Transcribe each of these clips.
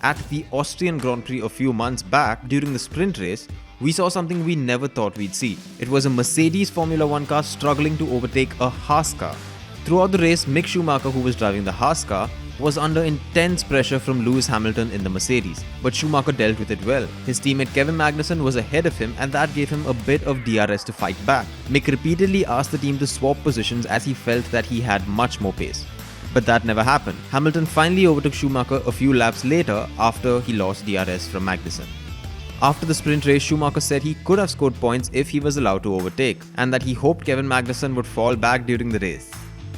At the Austrian Grand Prix a few months back, during the sprint race, we saw something we never thought we'd see. It was a Mercedes Formula 1 car struggling to overtake a HAAS car. Throughout the race, Mick Schumacher, who was driving the HAAS car, was under intense pressure from Lewis Hamilton in the Mercedes, but Schumacher dealt with it well. His teammate Kevin Magnussen was ahead of him, and that gave him a bit of DRS to fight back. Mick repeatedly asked the team to swap positions as he felt that he had much more pace. But that never happened. Hamilton finally overtook Schumacher a few laps later after he lost DRS from Magnussen. After the sprint race, Schumacher said he could have scored points if he was allowed to overtake, and that he hoped Kevin Magnussen would fall back during the race.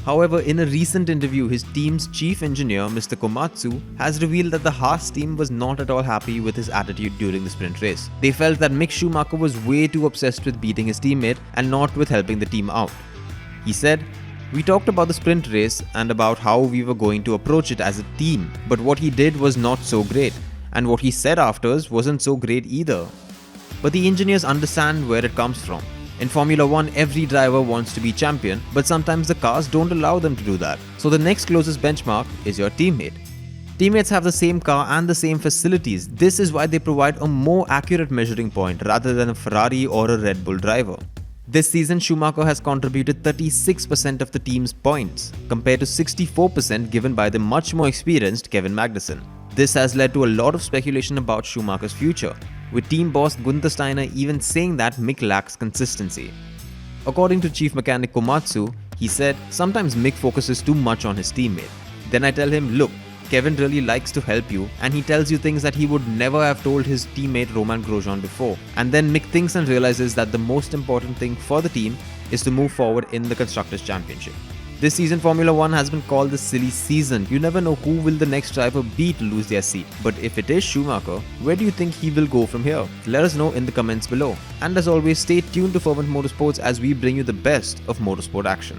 However, in a recent interview, his team's chief engineer, Mr. Komatsu, has revealed that the HAAS team was not at all happy with his attitude during the sprint race. They felt that Mick Schumacher was way too obsessed with beating his teammate and not with helping the team out. He said, "We talked about the sprint race and about how we were going to approach it as a team, but what he did was not so great, and what he said afterwards wasn't so great either." But the engineers understand where it comes from. In Formula 1, every driver wants to be champion, but sometimes the cars don't allow them to do that. So the next closest benchmark is your teammate. Teammates have the same car and the same facilities. This is why they provide a more accurate measuring point rather than a Ferrari or a Red Bull driver. This season, Schumacher has contributed 36% of the team's points, compared to 64% given by the much more experienced Kevin Magnussen. This has led to a lot of speculation about Schumacher's future, with team boss Gunther Steiner even saying that Mick lacks consistency. According to Chief Mechanic Komatsu, he said, "Sometimes Mick focuses too much on his teammate. Then I tell him, look, Kevin really likes to help you, and he tells you things that he would never have told his teammate Romain Grosjean before. And then Mick thinks and realizes that the most important thing for the team is to move forward in the Constructors' Championship." This season, Formula 1 has been called the silly season. You never know who will the next driver be to lose their seat. But if it is Schumacher, where do you think he will go from here? Let us know in the comments below. And as always, stay tuned to Fervent Motorsports as we bring you the best of motorsport action.